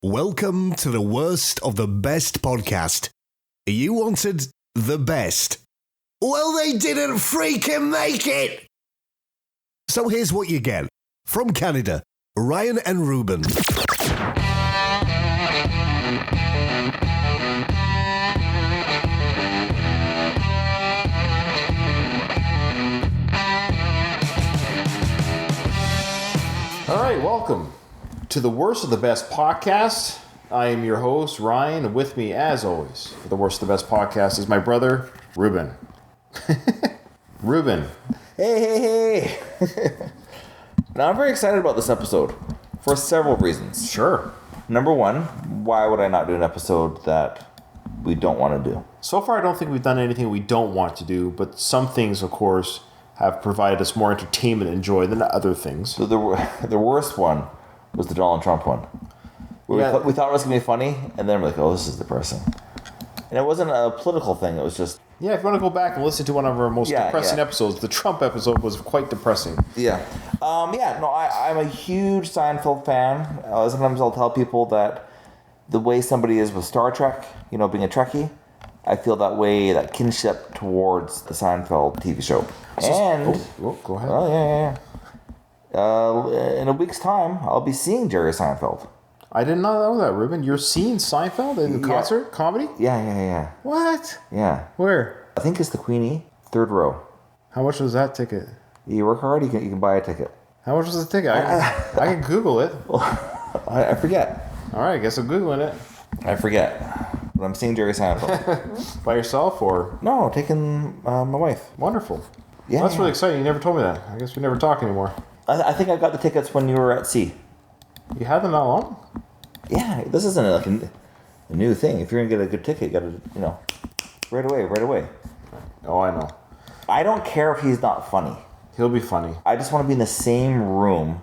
Welcome to the worst of the best podcast. You wanted the best. Well, they didn't freaking make it! So here's what you get. From Canada, Ryan and Ruban. All right, welcome to the worst of the best podcast. I am your host, Ryan, and with me, as always, for the worst of the best podcast is my brother, Ruben. Ruben. Hey. Now, I'm very excited about this episode for several reasons. Sure. Number one, why would I not do an episode that we don't want to do? So far, I don't think we've done anything we don't want to do, but some things, of course, have provided us more entertainment and joy than other things. So the worst one was the Donald Trump one. We thought it was going to be funny, and then we're like, oh, this is depressing. And it wasn't a political thing. It was just... Yeah, if you want to go back and listen to one of our most depressing episodes, the Trump episode was quite depressing. Yeah. I'm a huge Seinfeld fan. Sometimes I'll tell people that the way somebody is with Star Trek, being a Trekkie, I feel that way, that kinship towards the Seinfeld TV show. Go ahead. Oh, yeah. In a week's time, I'll be seeing Jerry Seinfeld. I did not know that, Ruben. You're seeing Seinfeld in the concert? Comedy? Yeah. What? Yeah. Where? I think it's the Queenie, third row. How much was that ticket? You work hard, you can buy a ticket. How much was the ticket? I can Google it. I forget. All right, I guess I'm Googling it. I forget. But I'm seeing Jerry Seinfeld. By yourself or? No, taking my wife. Wonderful. Yeah. Well, that's really exciting. You never told me that. I guess we never talk anymore. I think I got the tickets when you were at sea. You had them that long? Yeah, this isn't like a new thing. If you're going to get a good ticket, you got to, right away. Oh, I know. I don't care if he's not funny. He'll be funny. I just want to be in the same room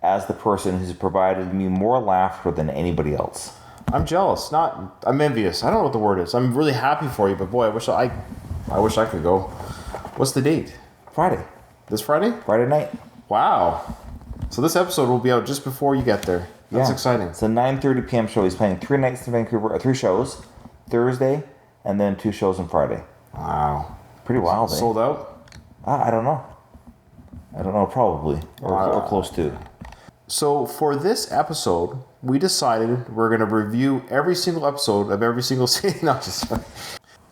as the person who's provided me more laughter than anybody else. I'm jealous. I'm envious. I don't know what the word is. I'm really happy for you, but boy, I wish I could go. What's the date? Friday. This Friday? Friday night. Wow. So this episode will be out just before you get there. That's exciting. It's a 9:30 p.m. show. He's playing 3 nights in Vancouver, 3 shows, Thursday, and then 2 shows on Friday. Wow. Pretty wild, eh? Sold out? I don't know. Probably. Or close to. So for this episode, we decided we're going to review every single episode of every single season.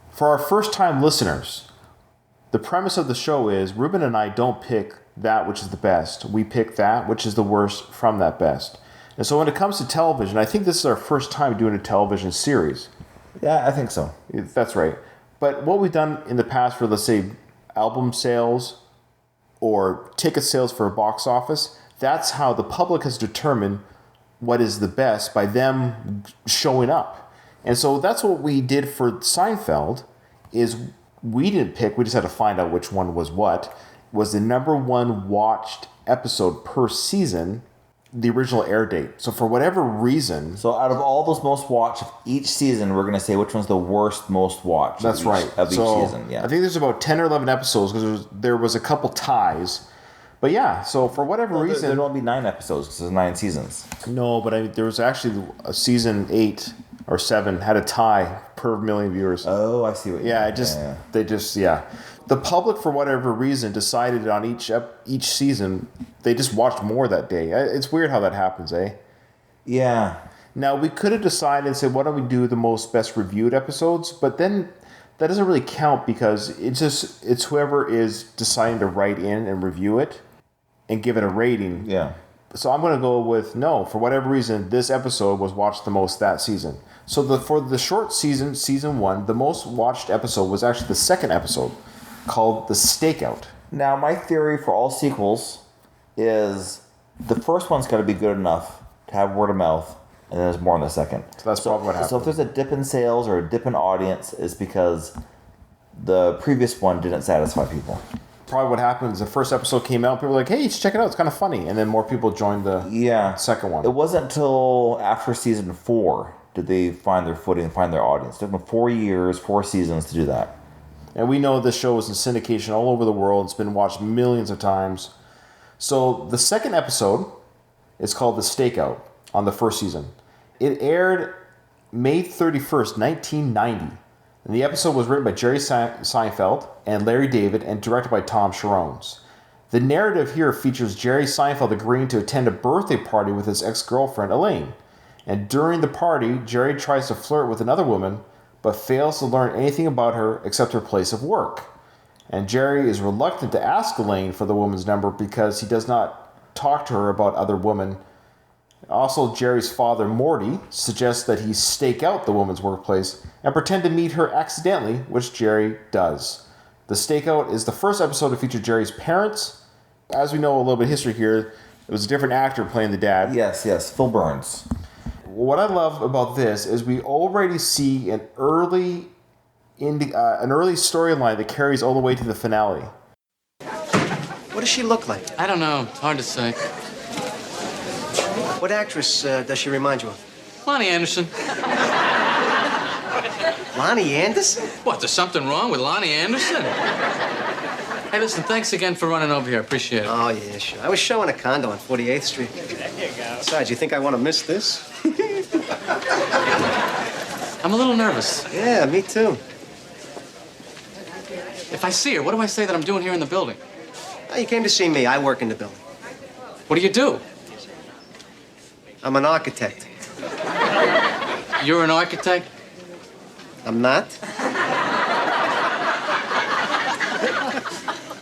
For our first-time listeners, the premise of the show is Ruben and I don't pick that which is the best. We pick that which is the worst from that best. And so when it comes to television, I think this is our first time doing a television series. Yeah, I think so. That's right. But what we've done in the past for, let's say, album sales or ticket sales for a box office, that's how the public has determined what is the best by them showing up. And so that's what we did for Seinfeld, is we didn't pick, we just had to find out which one was what, was the number one watched episode per season, the original air date. So for whatever reason... So out of all those most watched each season, we're going to say which one's the worst most watched. That's right. Of each season, yeah. I think there's about 10 or 11 episodes because there was a couple ties. But yeah, so for whatever reason... There'd only be 9 episodes because there's 9 seasons. No, but there was actually a season 8 or 7 had a tie per million viewers. Oh, I see what you mean. They just The public, for whatever reason, decided on each season, they just watched more that day. It's weird how that happens, eh? Yeah. Now, we could have decided and said, why don't we do the most best reviewed episodes? But then that doesn't really count because it's whoever is deciding to write in and review it and give it a rating. Yeah. So I'm going to go with no. For whatever reason, this episode was watched the most that season. So for the short season 1, the most watched episode was actually the second episode, called The Stakeout. Now, my theory for all sequels is the first one's got to be good enough to have word of mouth, and then there's more in the second. So that's probably what happened. So if there's a dip in sales or a dip in audience, it's because the previous one didn't satisfy people. Probably what happened is the first episode came out, people were like, hey, check it out, it's kind of funny. And then more people joined the second one. It wasn't until after season 4 did they find their footing, find their audience. It took them 4 years, 4 seasons to do that. And we know this show is in syndication all over the world. It's been watched millions of times. So the second episode is called The Stakeout on the first season. It aired May 31st, 1990. And the episode was written by Jerry Seinfeld and Larry David and directed by Tom Sharones. The narrative here features Jerry Seinfeld agreeing to attend a birthday party with his ex-girlfriend, Elaine. And during the party, Jerry tries to flirt with another woman, but fails to learn anything about her except her place of work. And Jerry is reluctant to ask Elaine for the woman's number because he does not talk to her about other women. Also, Jerry's father, Morty, suggests that he stake out the woman's workplace and pretend to meet her accidentally, which Jerry does. The stakeout is the first episode to feature Jerry's parents. As we know a little bit of history here, it was a different actor playing the dad. Yes, Phil Burns. What I love about this is we already see an early storyline that carries all the way to the finale. What does she look like? I don't know. It's hard to say. What actress does she remind you of? Lonnie Anderson. Lonnie Anderson? What, there's something wrong with Lonnie Anderson? Hey, listen, thanks again for running over here. Appreciate it. Oh, yeah, sure. I was showing a condo on 48th Street. There you go. Besides, you think I want to miss this? I'm a little nervous. Yeah, me too. If I see her, what do I say that I'm doing here in the building? Oh, you came to see me. I work in the building. What do you do? I'm an architect. You're an architect? I'm not?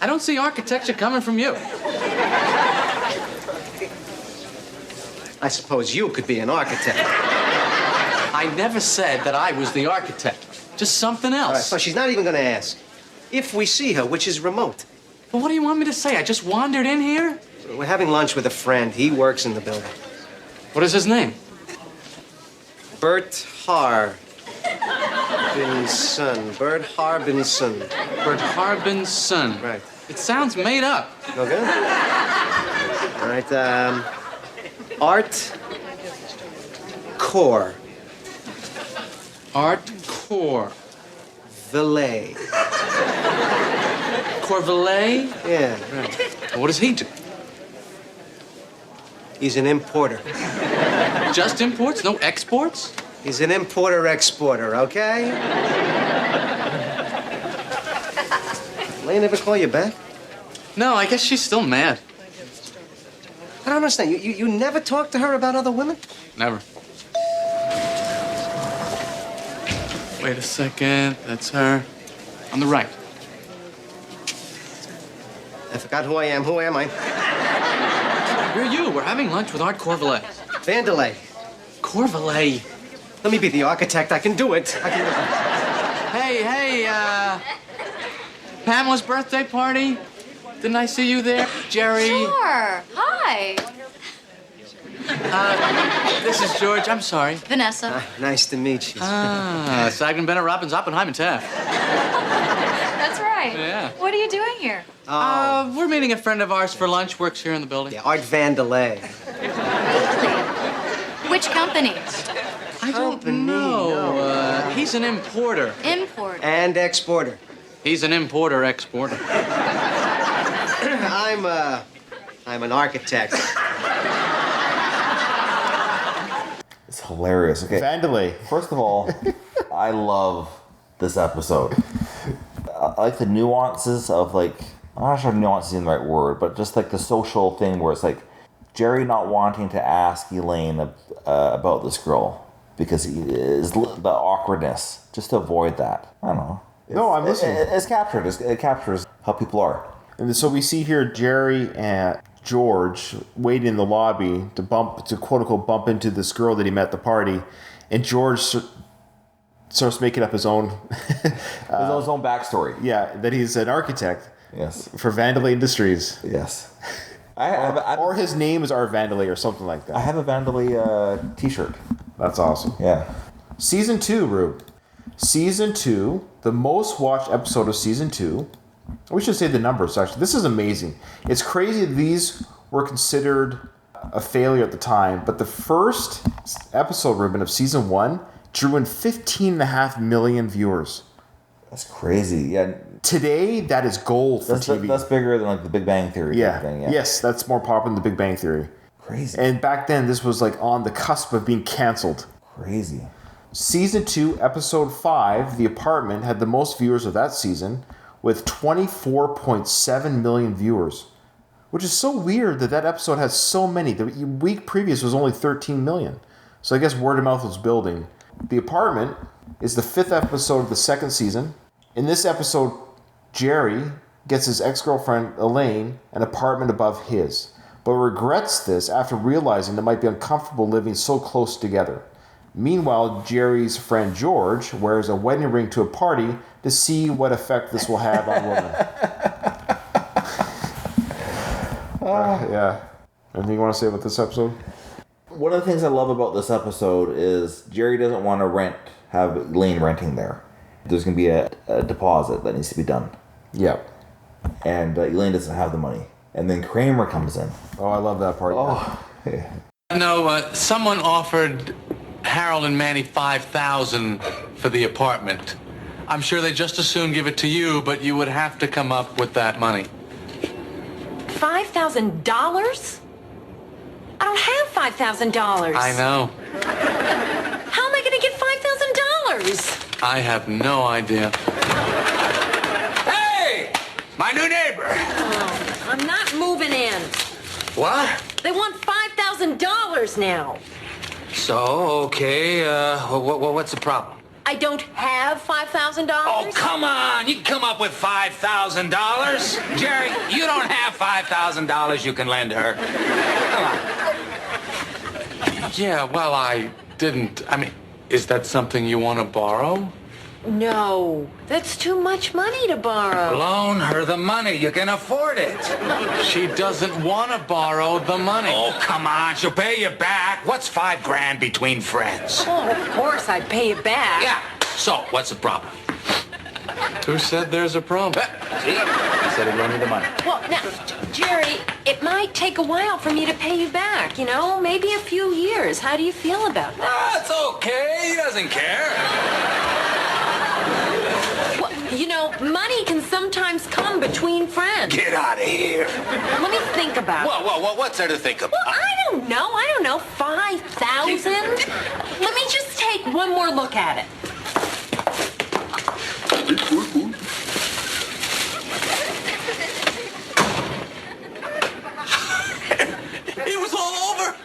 I don't see architecture coming from you. I suppose you could be an architect. I never said that I was the architect. Just something else. All right, so she's not even going to ask. If we see her, which is remote. But what do you want me to say? I just wandered in here? We're having lunch with a friend. He works in the building. What is his name? Bert Harbinson. Bert Harbinson. Bert Harbinson. Right. It sounds made up. Okay. All right, Art Core. Art Core. Valet. Corvalet? Yeah, right. What does he do? He's an importer. Just imports? No exports? He's an importer-exporter, okay? Elaine ever call you back? No, I guess she's still mad. I don't understand. You never talk to her about other women? Never. Wait a second. That's her. On the right. I forgot who I am. Who am I? You're you. We're having lunch with Art Corvalet. Vandelay. Corvalet. Let me be the architect. I can do it. Hey, Pamela's birthday party? Didn't I see you there? Jerry? Sure. Hi. This is George. I'm sorry. Vanessa. Nice to meet you. Saginaw, Bennett, Robbins, Oppenheimer, Taft. That's right. Yeah. What are you doing here? We're meeting a friend of ours for lunch. Works here in the building. Yeah, Art Vandelay. Really? Which company? I don't know. He's an importer. Importer. And exporter. He's an importer-exporter. I'm an architect. It's hilarious. Okay. Vandelay. First of all, I love this episode. I like the nuances of, like, I'm not sure if nuance is the right word, but just like the social thing where it's like Jerry not wanting to ask Elaine about this girl because he is the awkwardness, just to avoid that. I don't know. No, I'm listening. It's captured. It captures how people are. And so we see here Jerry and George waiting in the lobby to quote unquote bump into this girl that he met at the party, and George starts making up his own his own backstory. Yeah, that he's an architect. Yes. For Vandelay Industries. Yes. Or his name is Art Vandelay or something like that. I have a Vandelay T-shirt. That's awesome. Yeah. Season 2, Rube. Season 2, the most watched episode of Season 2. We should say the numbers, actually. This is amazing. It's crazy that these were considered a failure at the time, but the first episode, Ruben, of Season 1 drew in 15.5 million viewers. That's crazy. Yeah. Today, that is gold for TV. That's bigger than like the Big Bang Theory. Yeah. Thing, yeah. Yes, that's more popular than the Big Bang Theory. Crazy. And back then, this was like on the cusp of being canceled. Crazy. Season 2, Episode 5, The Apartment, had the most viewers of that season with 24.7 million viewers. Which is so weird that episode has so many. The week previous was only 13 million. So I guess word of mouth was building. The Apartment is the 5th episode of the 2nd season. In this episode, Jerry gets his ex-girlfriend Elaine an apartment above his, but regrets this after realizing it might be uncomfortable living so close together. Meanwhile, Jerry's friend George wears a wedding ring to a party to see what effect this will have on women. Yeah. Anything you want to say about this episode? One of the things I love about this episode is Jerry doesn't want to have Elaine renting there. There's going to be a deposit that needs to be done. Yeah. And Elaine doesn't have the money. And then Kramer comes in. Oh, I love that part. Oh. Yeah. No, someone offered Harold and Manny $5,000 for the apartment. I'm sure they'd just as soon give it to you, but you would have to come up with that money. $5,000? I don't have $5,000. I know. How am I going to get $5,000? I have no idea. Hey! My new neighbor! Oh, I'm not moving in. What? They want $5,000 now. So, okay, what's the problem? I don't have $5,000. Oh, come on. You can come up with $5,000. Jerry, you don't have $5,000 you can lend her. Come on. Yeah, well, I didn't. I mean, is that something you want to borrow? No, that's too much money to borrow. Loan her the money. You can afford it. She doesn't want to borrow the money. Oh, come on. She'll pay you back. What's $5,000 between friends? Oh, of course I'd pay it back. Yeah. So, what's the problem? Who said there's a problem? See? I said he'd loan you the money. Well, now, Jerry, it might take a while for me to pay you back, you know? Maybe a few years. How do you feel about that? That's okay. He doesn't care. Well, you know, money can sometimes come between friends. Get out of here. Let me think about it. What's there to think about? Well, I don't know. 5,000? Let me just take one more look at it. It was all over.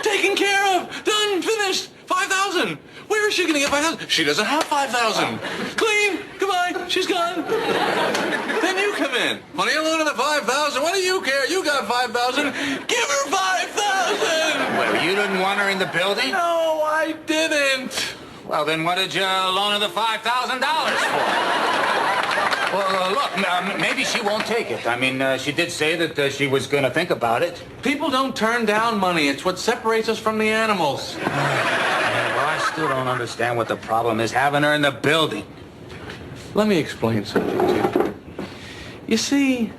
Taken care of. Done. Finished. 5,000. Where is she going to get 5,000? She doesn't have 5,000. Clean. Goodbye. She's gone. Then you come in. Honey, I loaned her the 5,000. What do you care? You got 5,000. Give her 5,000. Well, you didn't want her in the building? No, I didn't. Well, then what did you loan her the $5,000 for? Well, look, maybe she won't take it. I mean, she did say that she was going to think about it. People don't turn down money. It's what separates us from the animals. Well, I still don't understand what the problem is having her in the building. Let me explain something to you. You see,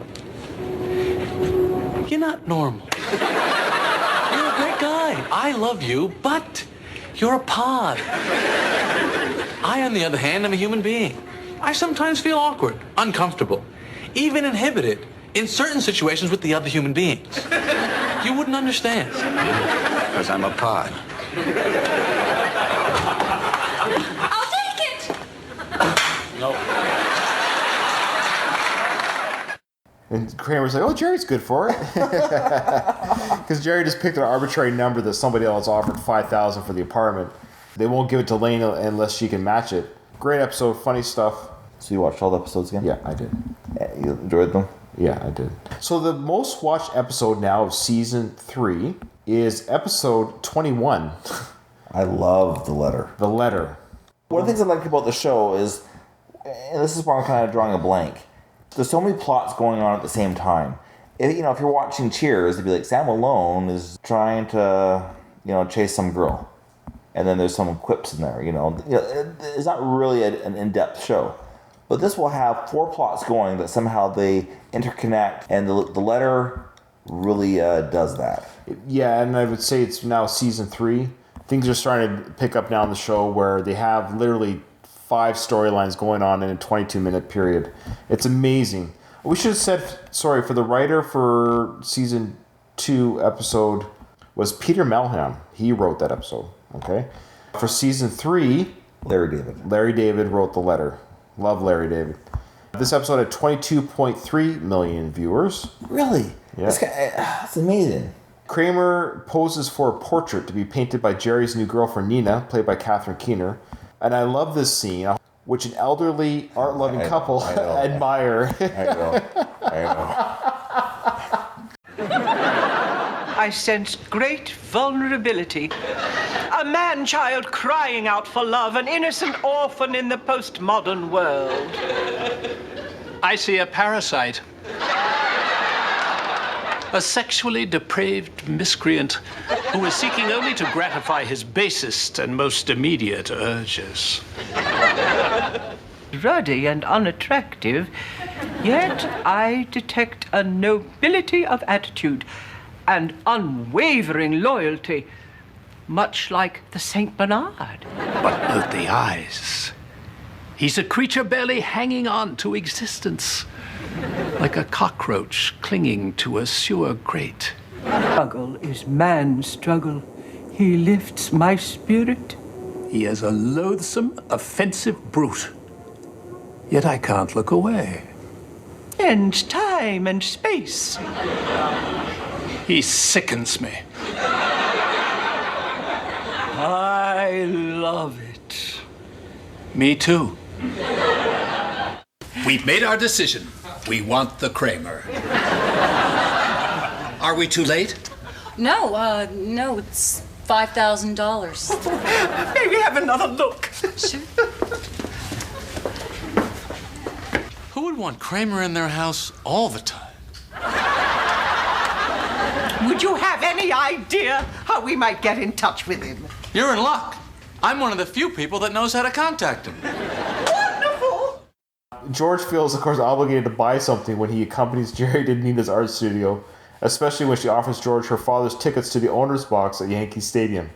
you're not normal. You're a great guy. I love you, but you're a pod. I, on the other hand, am a human being. I sometimes feel awkward, uncomfortable, even inhibited in certain situations with the other human beings. You wouldn't understand. Because I'm a pod. I'll take it! No. And Kramer's like, oh, Jerry's good for it. Because Jerry just picked an arbitrary number that somebody else offered $5,000 for the apartment. They won't give it to Lane unless she can match it. Great episode, funny stuff. So you watched all the episodes again? Yeah, I did. You enjoyed them? Yeah, I did. So the most watched episode now of season 3 is episode 21. I love The Letter. The Letter. One of the things I like about the show is, and this is where I'm kind of drawing a blank, there's so many plots going on at the same time. If you're watching Cheers, it'd be like Sam Malone is trying to, chase some girl. And then there's some quips in there, It's not really an in-depth show. But this will have 4 plots going that somehow they interconnect, and the letter really does that. Yeah, and I would say it's now season 3. Things are starting to pick up now in the show where they have literally 5 storylines going on in a 22-minute period. It's amazing. We should have said sorry for the writer for season 2 episode was Peter Melham. He wrote that episode. Okay. For season 3, Larry David wrote the letter. Love Larry David. This episode had 22.3 million viewers. Really? Yeah. That's amazing. Kramer poses for a portrait to be painted by Jerry's new girlfriend, Nina, played by Catherine Keener. And I love this scene, which an elderly, art-loving couple admire. I know. I sensed great vulnerability. A man-child crying out for love, an innocent orphan in the postmodern world. I see a parasite. A sexually depraved miscreant who is seeking only to gratify his basest and most immediate urges. Ruddy and unattractive, yet I detect a nobility of attitude and unwavering loyalty, much like the Saint Bernard. But note the eyes. He's a creature barely hanging on to existence, like a cockroach clinging to a sewer grate. Struggle is man's struggle. He lifts my spirit. He is a loathsome, offensive brute. Yet I can't look away. Ends time and space. He sickens me. I love it. Me too. We've made our decision. We want the Kramer. Are we too late? No, it's $5,000. Maybe have another look. Sure. Who would want Kramer in their house all the time? Would you have any idea how we might get in touch with him? You're in luck. I'm one of the few people that knows how to contact him. Wonderful! George feels, of course, obligated to buy something when he accompanies Jerry to Nina's art studio, especially when she offers George her father's tickets to the owner's box at Yankee Stadium.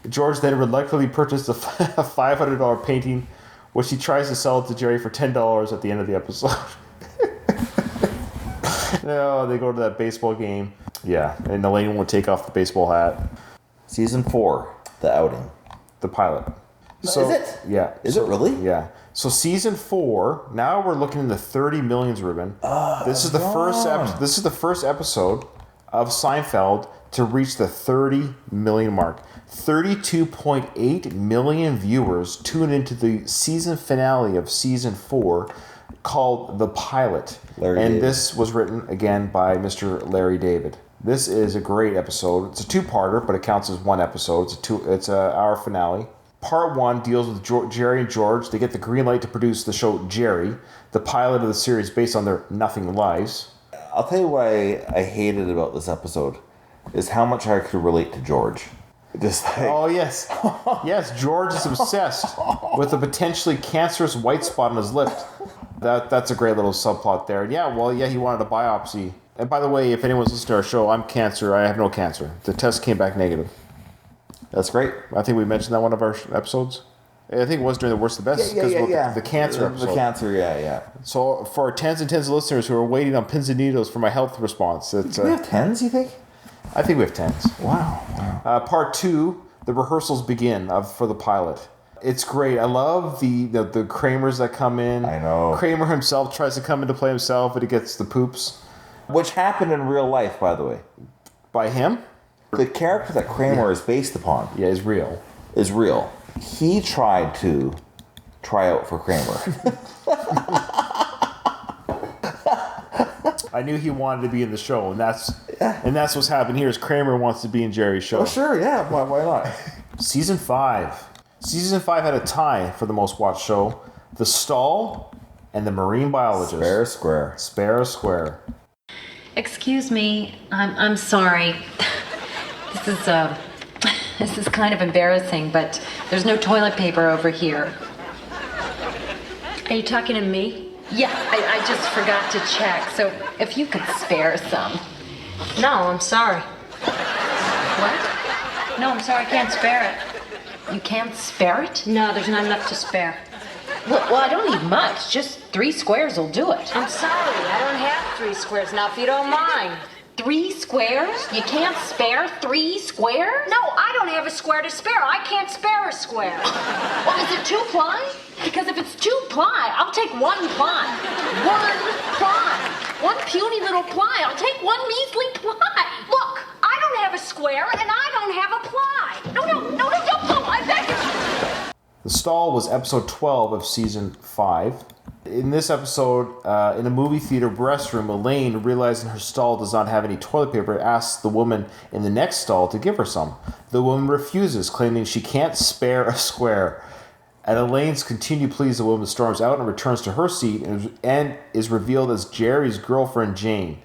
George then reluctantly purchased a $500 painting, which he tries to sell to Jerry for $10 at the end of the episode. No, they go to that baseball game. Yeah, and Elaine won't take off the baseball hat. Season 4, The Outing. The pilot. Is it? Yeah. Is it really? Yeah. So season 4. Now we're looking in the 30 millions, Ruben. This is the first episode of Seinfeld to reach the 30 million mark. 32.8 million viewers tuned into the season finale of season 4, called The Pilot. This was written again by Mr. Larry David. This is a great episode. It's a two-parter, but it counts as one episode. It's an hour finale. Part 1 deals with Jerry and George. They get the green light to produce the show Jerry, the pilot of the series based on their Nothing Lives. I'll tell you what I hated about this episode is how much I could relate to George. Just like... Oh, yes. Yes, George is obsessed with a potentially cancerous white spot on his lip. That's a great little subplot there. Yeah, he wanted a biopsy. And by the way, if anyone's listening to our show, I'm cancer. I have no cancer. The test came back negative. That's great. I think we mentioned that one of our episodes. I think it was during the Worst of the Best. Yeah. The cancer episode. The cancer, yeah. So for our tens and tens of listeners who are waiting on pins and needles for my health response. Do we have 10s, you think? I think we have 10s. Wow. Part 2, the rehearsals begin for the pilot. It's great. I love the Kramers that come in. I know. Kramer himself tries to come in to play himself, but he gets the poops. Which happened in real life, by the way. By him? The character that Kramer is based upon is real. He tried to try out for Kramer. I knew he wanted to be in the show, and that's what's happening here. Is Kramer wants to be in Jerry's show? Oh, sure, yeah. Why not? Season 5. Season 5 had a tie for the most watched show: The Stall and The Marine Biologist. Spare Square. Excuse me, I'm sorry. This is kind of embarrassing, but there's no toilet paper over here. Are you talking to me? Yeah, I just forgot to check, so if you could spare some. No, I'm sorry. What? No, I'm sorry, I can't spare it. You can't spare it? No, there's not enough to spare. Well, I don't need much. Just 3 squares will do it. I'm sorry, I don't have 3 squares now, if you don't mind. 3 squares? You can't spare 3 squares? No, I don't have a square to spare. I can't spare a square. Well, is it 2 ply? Because if it's 2 ply, I'll take 1 ply. 1 ply. 1 puny little ply. I'll take 1 measly ply. Look, I don't have a square and I don't have a ply. No, don't go. I beg you. The Stall was episode 12 of season 5. In this episode, in a movie theater restroom, Elaine, realizing her stall does not have any toilet paper, asks the woman in the next stall to give her some. The woman refuses, claiming she can't spare a square. At Elaine's continued pleas, the woman storms out and returns to her seat and is revealed as Jerry's girlfriend, Jane.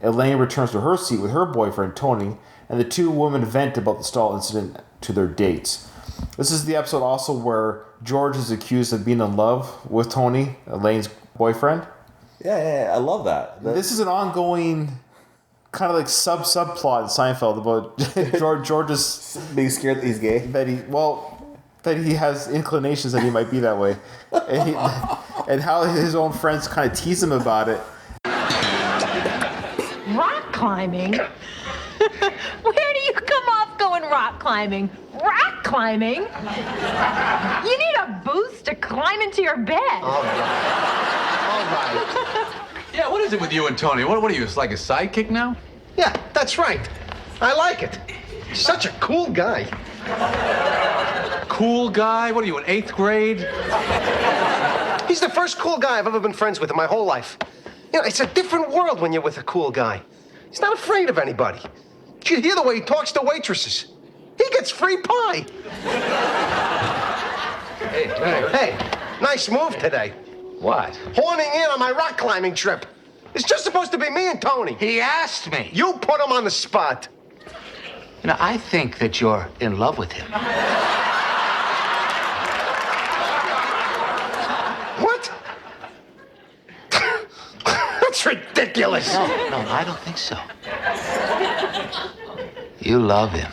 Elaine returns to her seat with her boyfriend, Tony, and the two women vent about the stall incident to their dates. This is the episode also where George is accused of being in love with Tony, Elaine's boyfriend. Yeah, I love that. This is an ongoing kind of like subplot in Seinfeld about George's being scared that he's gay. That he has inclinations that he might be that way, and how his own friends kind of tease him about it. Rock climbing? Where do you come off going rock climbing? Rock climbing? You need a boost to climb into your bed. All right. Yeah, what is it with you and Tony? What are you, like a sidekick now? Yeah, that's right. I like it. He's such a cool guy. Cool guy? What are you, in 8th grade? He's the first cool guy I've ever been friends with in my whole life. You know, it's a different world when you're with a cool guy. He's not afraid of anybody. You should hear the way he talks to waitresses. He gets free pie. Hey, nice move today. What? Horning in on my rock climbing trip. It's just supposed to be me and Tony. He asked me. You put him on the spot. You know, I think that you're in love with him. What? That's ridiculous. No, I don't think so. You love him.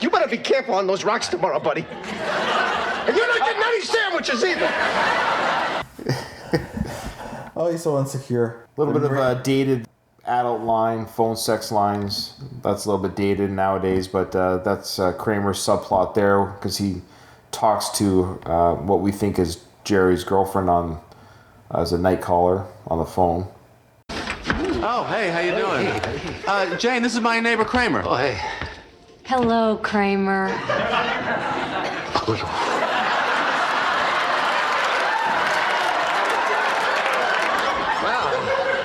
You better be careful on those rocks tomorrow, buddy. And you're not getting any sandwiches either. Oh, he's so insecure. A little bit of a dated adult line, phone sex lines. That's a little bit dated nowadays, but that's Kramer's subplot there because he talks to what we think is Jerry's girlfriend as a night caller on the phone. Oh, hey, how you doing? Jane, this is my neighbor Kramer. Oh, hey. Hello, Kramer.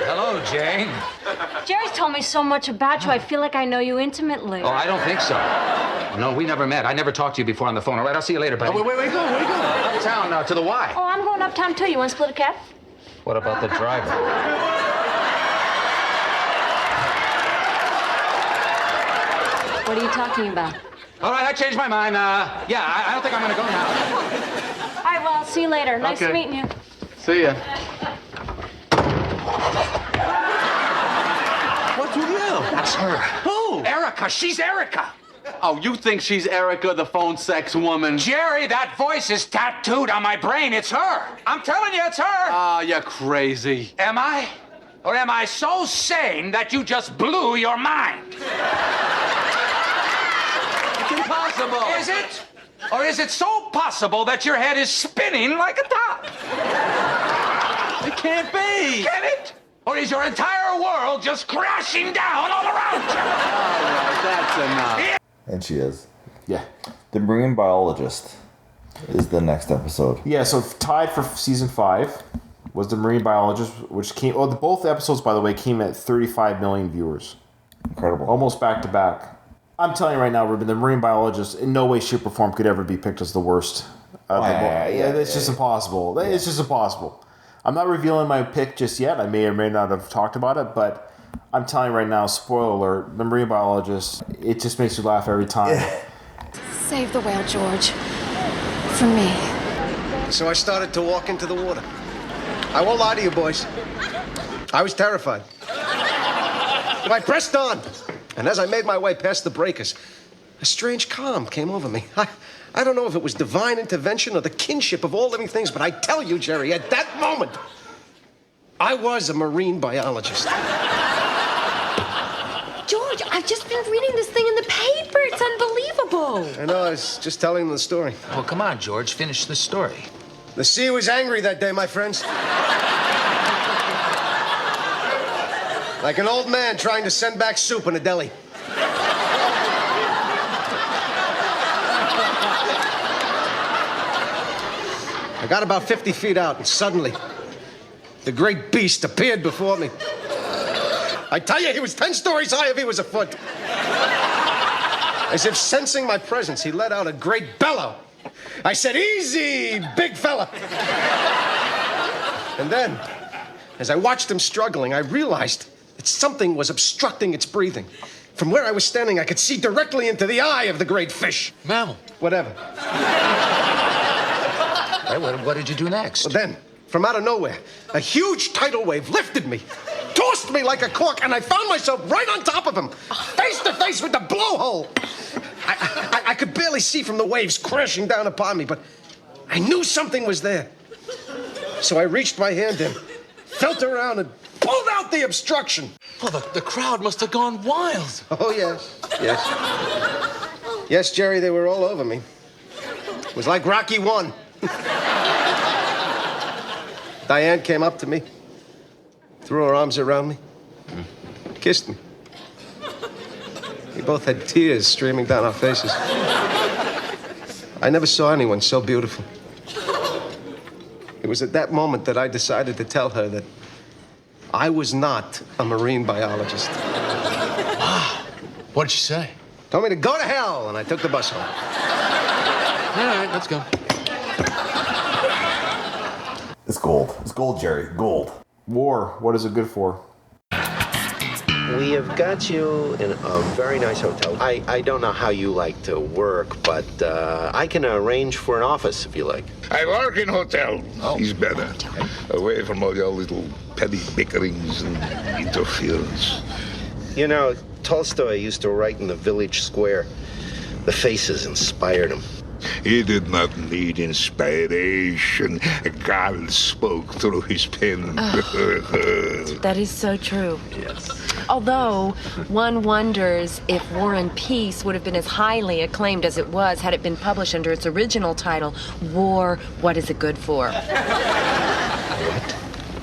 Hello, Jane. Jerry's told me so much about you, I feel like I know you intimately. Oh, I don't think so. No, we never met. I never talked to you before on the phone. All right, I'll see you later, buddy. Oh, wait, where you going? Uptown, to the Y. Oh, I'm going uptown too. You want to split a cab? What about the driver? What are you talking about? All right, I changed my mind. I don't think I'm going to go now. All right, well, I'll see you later. Nice Okay. meeting you. See ya. What's with you? That's her. Who? Erica. She's Erica. Oh, you think she's Erica, the phone sex woman? Jerry, that voice is tattooed on my brain. It's her. I'm telling you, it's her. Ah, you're crazy. Am I? Or am I so sane that you just blew your mind? It's impossible. Is it? Or is it so possible that your head is spinning like a top? It can't be. Get it? Or is your entire world just crashing down all around you? All right, that's enough. And she is. Yeah. The Marine Biologist is the next episode. Yeah, so tied for season 5 was The Marine Biologist, which came... Oh, both episodes, by the way, came at 35 million viewers. Incredible. Almost back to back. I'm telling you right now, Ruben, The Marine Biologist, in no way, shape, or form could ever be picked as the worst. It's just impossible. Yeah. It's just impossible. I'm not revealing my pick just yet. I may or may not have talked about it, but I'm telling you right now, spoiler alert, The Marine Biologist, it just makes you laugh every time. Save the whale, George. For me. So I started to walk into the water. I won't lie to you, boys. I was terrified. But I pressed on. And as I made my way past the breakers, a strange calm came over me. I don't know if it was divine intervention or the kinship of all living things, but I tell you, Jerry, at that moment, I was a marine biologist. George, I've just been reading this thing in the paper. It's unbelievable. I know, I was just telling them the story. Well, come on, George, finish the story. The sea was angry that day, my friends. Like an old man trying to send back soup in a deli. I got about 50 feet out, and suddenly, the great beast appeared before me. I tell you, he was 10 stories high if he was a foot. As if sensing my presence, he let out a great bellow. I said, "Easy, big fella." And then, as I watched him struggling, I realized that something was obstructing its breathing. From where I was standing, I could see directly into the eye of the great fish. Mammal. Whatever. Hey, what did you do next? Well, then, from out of nowhere, a huge tidal wave lifted me, tossed me like a cork, and I found myself right on top of him, face to face with the blowhole. I could barely see from the waves crashing down upon me, but I knew something was there. So I reached my hand in, felt around, and pulled out the obstruction. Well, the crowd must have gone wild. Oh, yes. Yes. Yes, Jerry, they were all over me. It was like Rocky 1. Diane came up to me, threw her arms around me, kissed me. We both had tears streaming down our faces. I never saw anyone so beautiful. It was at that moment that I decided to tell her that I was not a marine biologist. Wow. What did she say? Told me to go to hell, and I took the bus home. All right, let's go. It's gold. It's gold, Jerry. Gold. War. What is it good for? We have got you in a very nice hotel. I don't know how you like to work, but I can arrange for an office if you like. I work in hotel. Oh. It's better. Away from all your little petty bickerings and interference. You know, Tolstoy used to write in the village square. The faces inspired him. He did not need inspiration. God spoke through his pen. That is so true. Yes. Although, one wonders if War and Peace would have been as highly acclaimed as it was had it been published under its original title, War, What Is It Good For? What?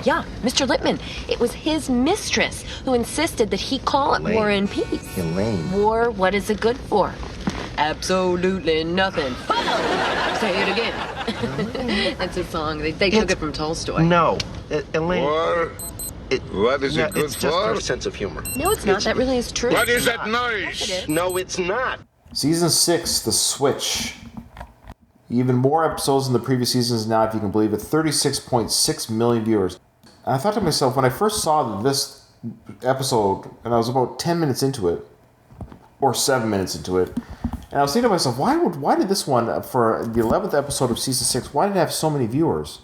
Yeah, Mr. Lippman. It was his mistress who insisted that he call it War and Peace. Elaine. War, What Is It Good For? Absolutely nothing. Say it again. That's a song. They took it from Tolstoy. No. Elaine. War? What is it good it's just for? her sense of humor. No, it's not. That really is true. What is that Yes, noise? it is. No, it's not. Season 6, The Switch. Even more episodes than the previous seasons now, if you can believe it. 36.6 million viewers. And I thought to myself, when I first saw this episode, and I was about 10 minutes into it, or 7 minutes into it, and I was thinking to myself, why did this one, for the 11th episode of Season 6, why did it have so many viewers?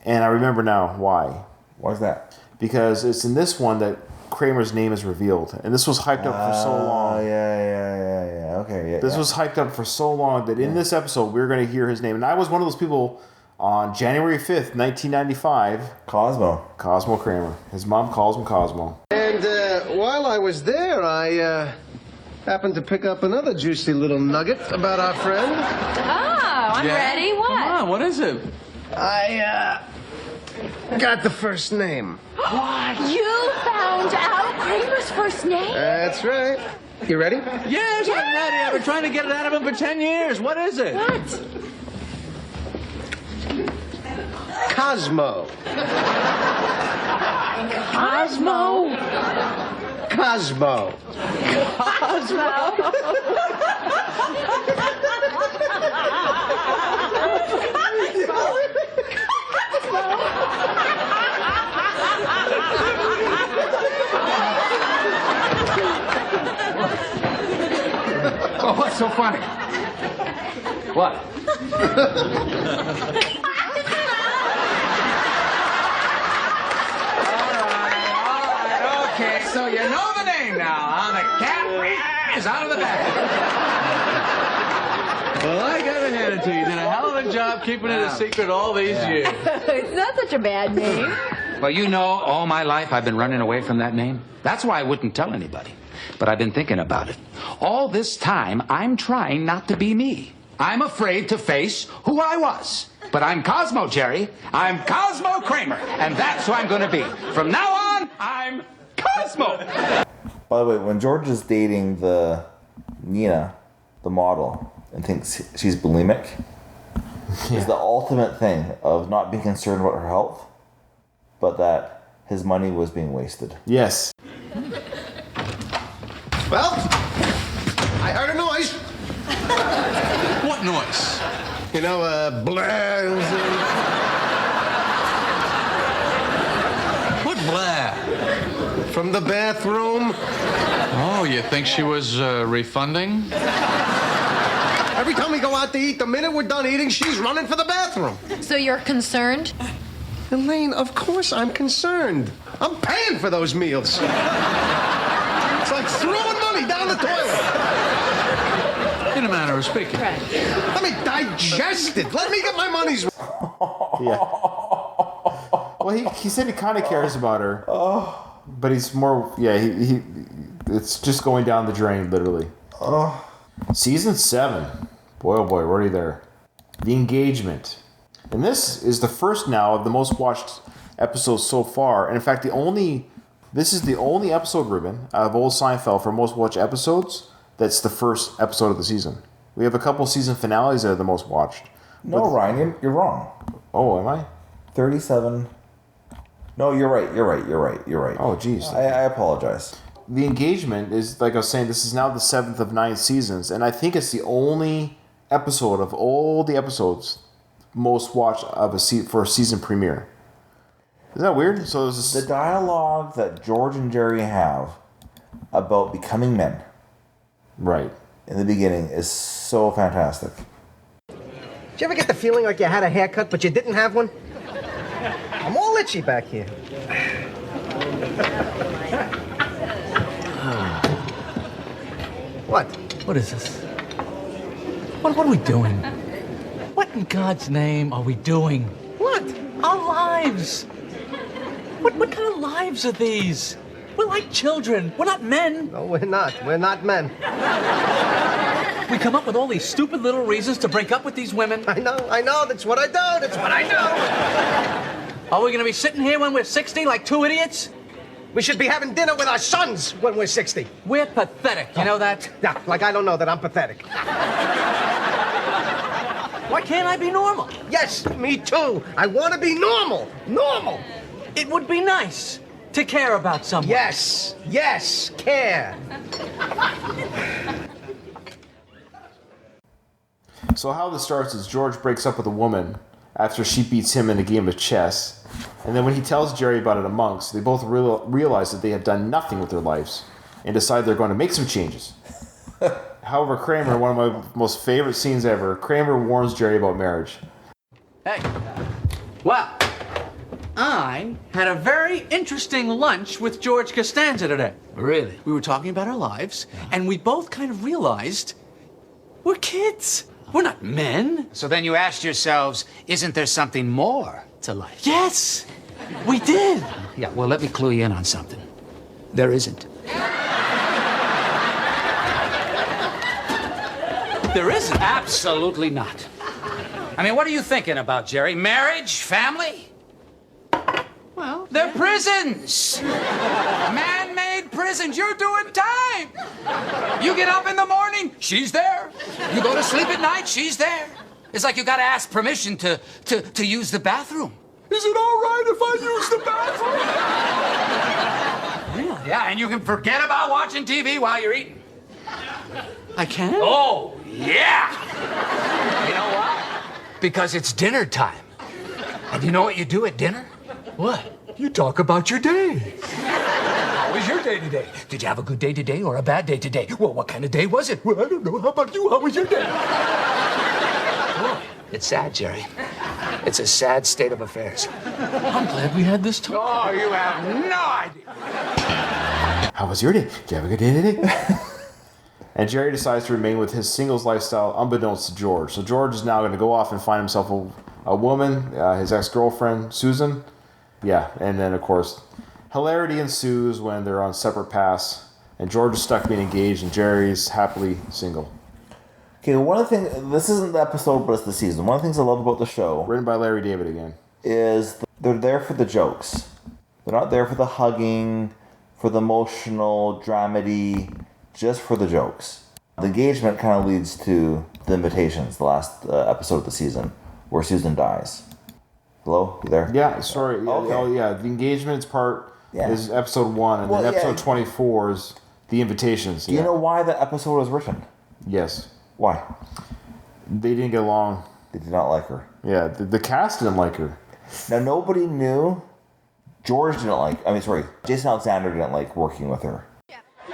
And I remember now why. Why's that? Because it's in this one that Kramer's name is revealed. And this was hyped up for so long. Yeah. Okay, yeah. This was hyped up for so long that in this episode, we were going to hear his name. And I was one of those people on January 5th, 1995. Cosmo Kramer. His mom calls him Cosmo. And while I was there, I happened to pick up another juicy little nugget about our friend. Oh, I'm ready. What? Come on, what is it? I got the first name. You found out Kramer's first name? That's right. You ready? Yes, I'm ready. I've been trying to get it out of him for 10 years. What is it? What? Cosmo. Cosmo? Cosmo. Oh, what's so funny? What? Okay, so you know the name now, huh? The cat is out of the bag. Well, I gotta hand it to you. You did a hell of a job keeping it a secret all these years. It's not such a bad name. Well, you know, all my life I've been running away from that name. That's why I wouldn't tell anybody. But I've been thinking about it. All this time, I'm trying not to be me. I'm afraid to face who I was. But I'm Cosmo, Jerry. I'm Cosmo Kramer. And that's who I'm going to be. From now on, I'm Cosmo. By the way, when George is dating the Nina, the model, and thinks she's bulimic, is the ultimate thing of not being concerned about her health, but that his money was being wasted. Yes. Well, I heard a noise. What noise? You know, blares. What blare? From the bathroom. Oh, you think she was refunding? Every time we go out to eat, the minute we're done eating, she's running for the bathroom. So you're concerned? Elaine, of course I'm concerned. I'm paying for those meals. It's like throwing money down the toilet. In a manner of speaking. Let me digest it. Let me get my money's worth. Yeah. Well, he said he kind of cares about her. But he's more, yeah, he it's just going down the drain, literally. Season 7. Boy, oh boy, we're already there. The Engagement. And this is the first now of the most watched episodes so far. And in fact, this is the only episode, Ruben, of old Seinfeld for most watched episodes that's the first episode of the season. We have a couple season finales that are the most watched. No, Ryan, you're wrong. Oh, am I? 37. No, you're right. Oh, geez. I apologize. The Engagement is, like I was saying, this is now the 7th of 9 seasons, and I think it's the only episode of all the episodes most watched of for a season premiere. Is that weird? So the dialogue that George and Jerry have about becoming men, right, in the beginning is so fantastic. Did you ever get the feeling like you had a haircut but you didn't have one? I'm all itchy back here. What? What is this? What are we doing? What in God's name are we doing? What? Our lives. What kind of lives are these? We're like children. We're not men. No, we're not. We're not men. We come up with all these stupid little reasons to break up with these women. I know. That's what I do. That's what I do. Are we going to be sitting here when we're 60 like two idiots? We should be having dinner with our sons when we're 60. We're pathetic. You know that? Yeah, like I don't know that I'm pathetic. Why can't I be normal? Yes, me too. I want to be normal. Normal. It would be nice to care about someone. Yes, care. So how this starts is George breaks up with a woman after she beats him in a game of chess. And then when he tells Jerry about it amongst, they both realize that they have done nothing with their lives and decide they're going to make some changes. However, Kramer, one of my most favorite scenes ever, Kramer warns Jerry about marriage. Hey, well, I had a very interesting lunch with George Costanza today. Really? We were talking about our lives, and we both kind of realized we're kids. We're not men. So then you asked yourselves, isn't there something more to life? Yes, we did. Yeah, well, let me clue you in on something. There isn't. There isn't? Absolutely not. I mean, what are you thinking about, Jerry? Marriage? Family? Well, they're prisons. Man-made prisons. You're doing time. You get up in the morning, she's there. You go to sleep at night, she's there. It's like you got to ask permission to use the bathroom. Is it all right if I use the bathroom? Really? Yeah, and you can forget about watching TV while you're eating. I can? Oh, yeah. You know why? Because it's dinner time. And you know what you do at dinner? What? You talk about your day. How was your day today? Did you have a good day today or a bad day today? Well, what kind of day was it? Well, I don't know. How about you? How was your day? Boy, it's sad, Jerry. It's a sad state of affairs. I'm glad we had this talk. Oh, you have no idea. How was your day? Did you have a good day today? And Jerry decides to remain with his singles lifestyle unbeknownst to George. So George is now going to go off and find himself a woman, his ex-girlfriend, Susan. Yeah, and then, of course, hilarity ensues when they're on separate paths, and George is stuck being engaged, and Jerry's happily single. Okay, one of the things, this isn't the episode, but it's the season. One of the things I love about the show, written by Larry David again, is they're there for the jokes. They're not there for the hugging, for the emotional dramedy, just for the jokes. The engagement kind of leads to the invitations, the last episode of the season, where Susan dies. Hello? You there? Yeah, sorry. Yeah, Okay. Oh, yeah. The engagements part Yeah. is episode 1, and Well, then yeah. episode 24 is the invitations. Do you know why that episode was written? Yes. Why? They didn't get along. They did not like her. Yeah, the cast didn't like her. Now, nobody knew. Jason Alexander didn't like working with her.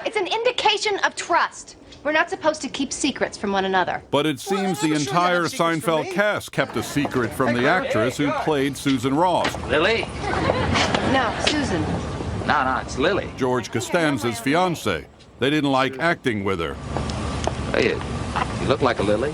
It's an indication of trust. We're not supposed to keep secrets from one another. But it seems the entire Seinfeld cast kept a secret from the actress who played Susan Ross. Lily? No, Susan. No, it's Lily. George Costanza's fiancée. They didn't like acting with her. Hey, you look like a lily.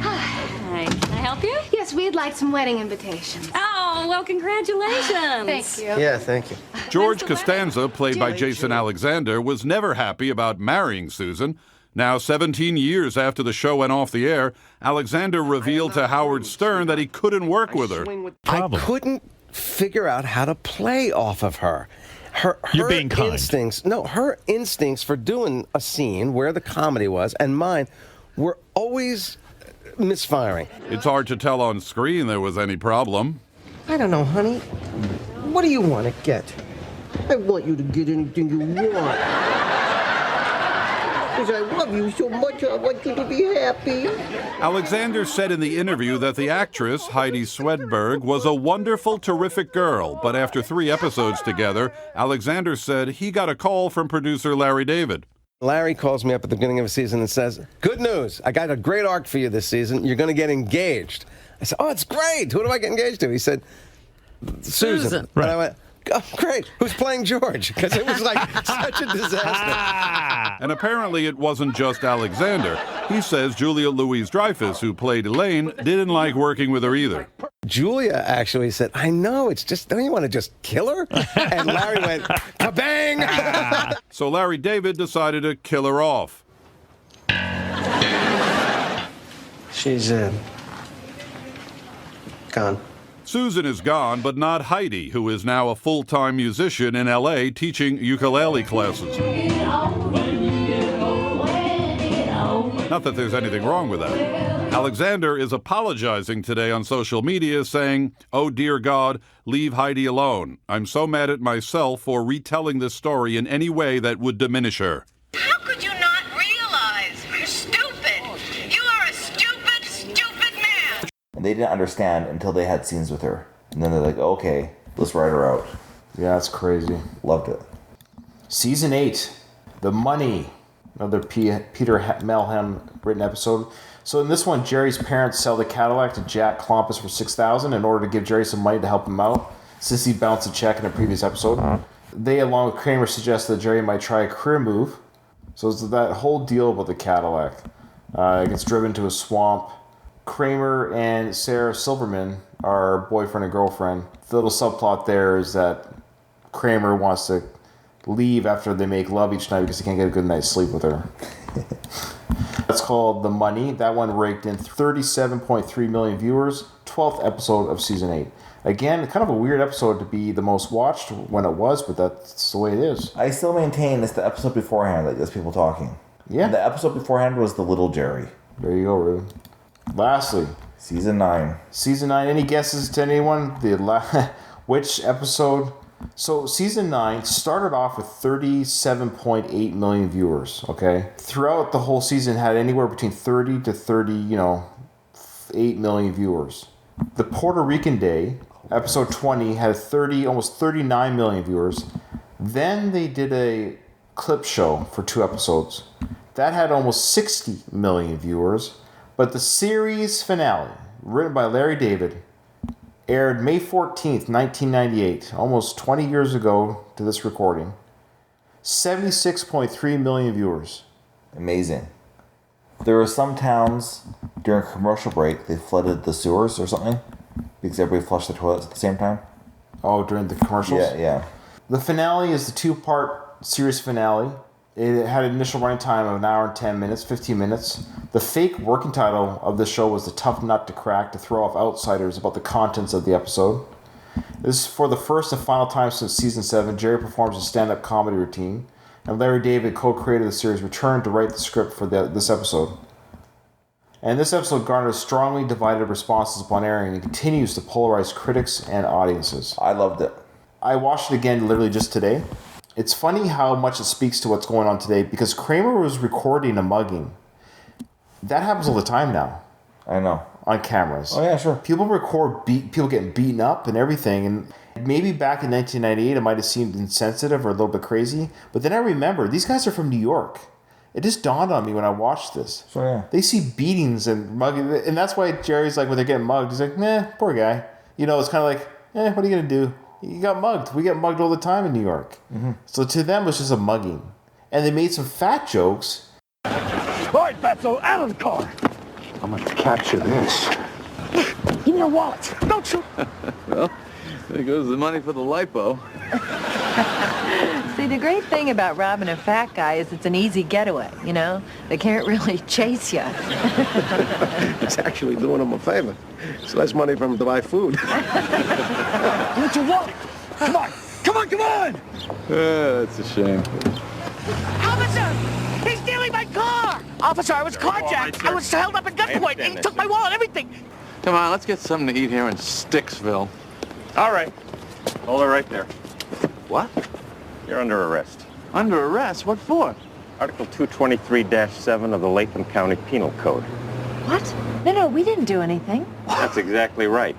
Hi. Can I help you? Yes, we'd like some wedding invitations. Oh, well, congratulations. Thank you. Yeah, thank you. George Costanza, played by Jason Alexander, was never happy about marrying Susan. Now, 17 years after the show went off the air, Alexander revealed to Howard Stern that he couldn't work with her. I couldn't figure out how to play off of her. Her You're being kind. Her instincts for doing a scene where the comedy was and mine were always misfiring. It's hard to tell on screen there was any problem. I don't know, honey. What do you want to get? I want you to get anything you want. Because I love you so much, I want you to be happy. Alexander said in the interview that the actress, Heidi Swedberg, was a wonderful, terrific girl. But after 3 episodes together, Alexander said he got a call from producer Larry David. Larry calls me up at the beginning of a season and says, "Good news, I got a great arc for you this season. You're going to get engaged." I said, "Oh, it's great. Who do I get engaged to?" He said, "Susan." Right. And I went, "Oh, great. Who's playing George?" Because it was like such a disaster. And apparently it wasn't just Alexander. He says Julia Louis-Dreyfus, who played Elaine, didn't like working with her either. Julia actually said, "I know, it's just, don't you want to just kill her?" And Larry went, "Kabang!" So Larry David decided to kill her off. She's, gone. Susan is gone, but not Heidi, who is now a full-time musician in L.A. teaching ukulele classes. Not that there's anything wrong with that. Alexander is apologizing today on social media, saying, "Oh dear God, leave Heidi alone. I'm so mad at myself for retelling this story in any way that would diminish her." How could you not realize? You're stupid. You are a stupid, stupid man. And they didn't understand until they had scenes with her. And then they're like, okay, let's write her out. Yeah, it's crazy. Loved it. Season 8, The Money. Another Peter Melham written episode. So in this one, Jerry's parents sell the Cadillac to Jack Klompus for $6,000 in order to give Jerry some money to help him out, since he bounced a check in a previous episode. They, along with Kramer, suggest that Jerry might try a career move. So it's that whole deal about the Cadillac. It gets driven to a swamp. Kramer and Sarah Silverman are boyfriend and girlfriend. The little subplot there is that Kramer wants to leave after they make love each night because he can't get a good night's sleep with her. That's called The Money. That one raked in 37.3 million viewers. 12th episode of season 8. Again, kind of a weird episode to be the most watched when it was, but that's the way it is. I still maintain it's the episode beforehand that gets people talking. Yeah. The episode beforehand was the little Jerry. There you go, Ruben. Lastly, Season 9. Season 9. Any guesses to anyone? Which episode? So season 9 started off with 37.8 million viewers, okay? Throughout the whole season had anywhere between 30 to 8 million viewers. The Puerto Rican Day, episode 20, had almost 39 million viewers. Then they did a clip show for 2 episodes. That had almost 60 million viewers. But the series finale, written by Larry David, aired May 14th, 1998, almost 20 years ago to this recording. 76.3 million viewers. Amazing. There were some towns during commercial break, they flooded the sewers or something because everybody flushed the toilets at the same time. Oh, during the commercials? Yeah. The finale is the 2-part series finale. It had an initial running time of 1 hour and 10 minutes, 15 minutes. The fake working title of the show was The Tough Nut to Crack to throw off outsiders about the contents of the episode. This is for the first and final time since season 7. Jerry performs a stand-up comedy routine, and Larry David, co-creator of the series, returned to write the script for this episode. And this episode garnered strongly divided responses upon airing and continues to polarize critics and audiences. I loved it. I watched it again literally just today. It's funny how much it speaks to what's going on today because Kramer was recording a mugging. That happens all the time now. I know. On cameras. Oh, yeah, sure. People record people getting beaten up and everything. And maybe back in 1998 it might have seemed insensitive or a little bit crazy. But then I remember, these guys are from New York. It just dawned on me when I watched this. So, yeah. They see beatings and mugging. And that's why Jerry's like, when they're getting mugged, he's like, nah, poor guy. You know, it's kind of like, what are you going to do? You got mugged. We get mugged all the time in New York. Mm-hmm. So to them, it was just a mugging. And they made some fat jokes. All right, Fatso, out of the car. I'm going to capture this. Give me your wallet. Don't shoot. Well, there goes the money for the lipo. See, the great thing about robbing a fat guy is it's an easy getaway, you know? They can't really chase you. It's actually doing him a favor. It's less money for him to buy food. What's your wallet? Come on. Come on, come on. That's a shame. Officer! He's stealing my car! Officer, I was carjacked. I was held up at gunpoint. He took my wallet, everything. Come on, let's get something to eat here in Sticksville. All right. Hold her right there. What? You're under arrest. Under arrest? What for? Article 223-7 of the Latham County Penal Code. What? No, we didn't do anything. That's exactly right.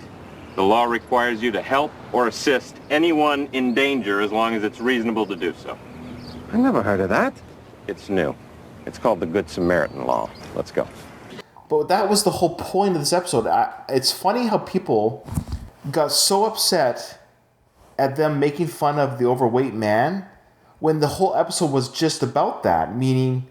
The law requires you to help or assist anyone in danger as long as it's reasonable to do so. I never heard of that. It's new. It's called the Good Samaritan Law. Let's go. But that was the whole point of this episode. It's funny how people got so upset at them making fun of the overweight man when the whole episode was just about that, meaning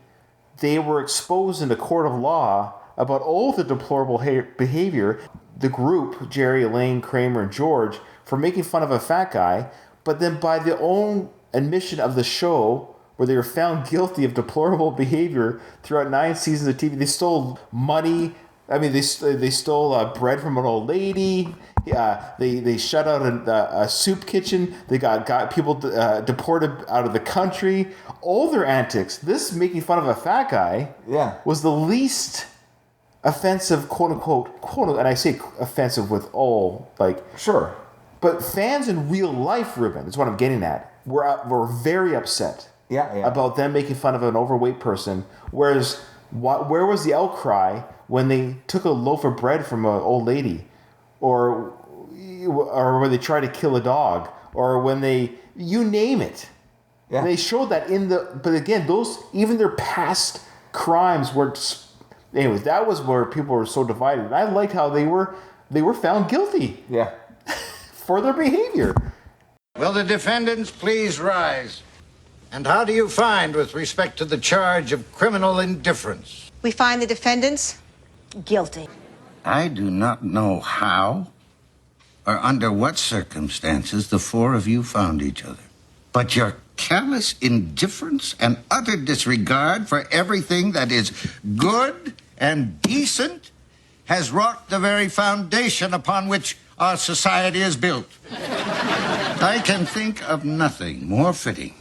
they were exposed in a court of law about all the deplorable behavior, the group, Jerry, Elaine, Kramer, and George, for making fun of a fat guy, but then by their own admission of the show, where they were found guilty of deplorable behavior throughout 9 seasons of TV. They stole money. I mean, they stole bread from an old lady. They shut out a soup kitchen. They got people deported out of the country. All their antics. This making fun of a fat guy was the least offensive, quote unquote, and I say offensive with all, like... Sure. But fans in real life, Ruben, is what I'm getting at, were very upset. Yeah. About them making fun of an overweight person. Whereas, where was the outcry when they took a loaf of bread from an old lady? Or when they tried to kill a dog? Or when they... You name it. Yeah. And they showed that in the... But again, even their past crimes were... Anyways, that was where people were so divided. And I liked how they were found guilty. Yeah. For their behavior. Will the defendants please rise? And how do you find with respect to the charge of criminal indifference? We find the defendants guilty. I do not know how or under what circumstances the four of you found each other. But your callous indifference and utter disregard for everything that is good and decent has rocked the very foundation upon which our society is built. I can think of nothing more fitting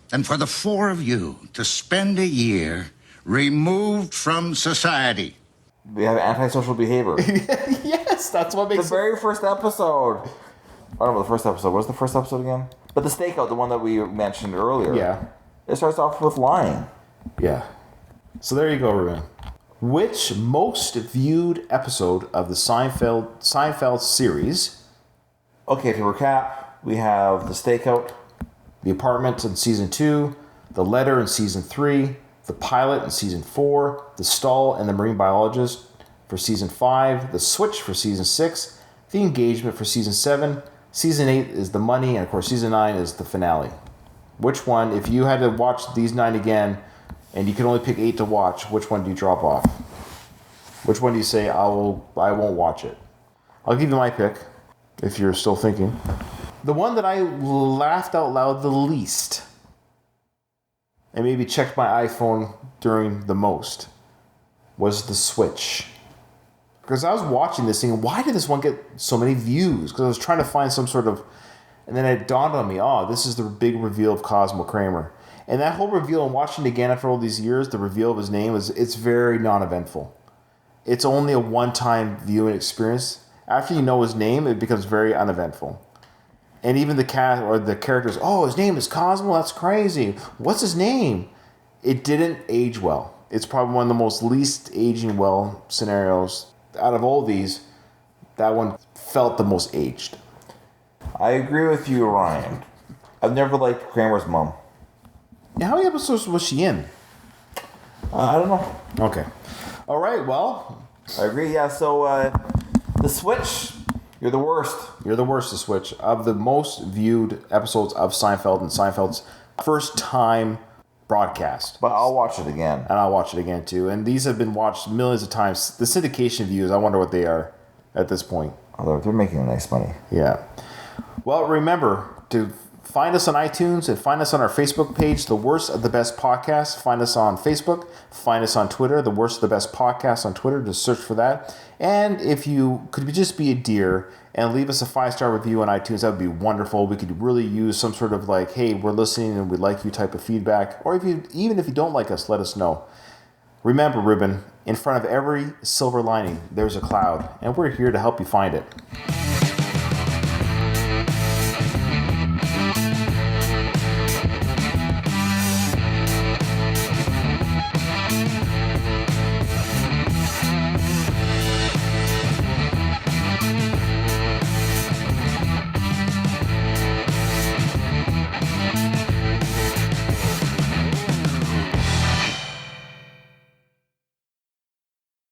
than for the four of you to spend a year removed from society. We have antisocial behavior. Yes, that's what makes the very first episode. I don't know the first episode. What was the first episode again? But the stakeout, the one that we mentioned earlier. Yeah. It starts off with lying. Yeah. So there you go, Ruben. Which most viewed episode of the Seinfeld series? Okay, to recap, we have the stakeout, the apartment in season 2, the letter in season 3, the pilot in season 4, the stall and the marine biologist for season 5, the switch for season 6, the engagement for season 7, season 8 is the money, and of course season 9 is the finale. Which one, if you had to watch these 9 again, and you can only pick 8 to watch, which one do you drop off? Which one do you say, I won't watch it? I'll give you my pick. if you're still thinking. The one that I laughed out loud the least, and maybe checked my iPhone during the most, was the Switch. Because I was watching this thing, why did this one get so many views? Because I was trying to find some sort of... And then it dawned on me, this is the big reveal of Cosmo Kramer. And that whole reveal, and watching it again after all these years, the reveal of his name, it's very non-eventful. It's only a one-time viewing experience. After you know his name, it becomes very uneventful. And even the cat or the characters, his name is Cosmo, that's crazy. What's his name? It didn't age well. It's probably one of the most least aging well scenarios. Out of all these, that one felt the most aged. I agree with you, Ryan. I've never liked Kramer's mom. Now, how many episodes was she in? I don't know. Okay. All right, well. I agree, yeah. So, The Switch, you're the worst. You're the worst, The Switch. Of the most viewed episodes of Seinfeld and Seinfeld's first time broadcast. But I'll watch it again. And I'll watch it again, too. And these have been watched millions of times. The syndication views, I wonder what they are at this point. Oh, they're making nice money. Yeah. Well, remember to find us on iTunes and find us on our Facebook page, The Worst of the Best Podcast. Find us on Facebook. Find us on Twitter, The Worst of the Best Podcast on Twitter. Just search for that. And if you could just be a dear and leave us a 5-star review on iTunes, that would be wonderful. We could really use some sort of like, hey, we're listening and we like you type of feedback. Or even if you don't like us, let us know. Remember, Ruben, in front of every silver lining, there's a cloud. And we're here to help you find it.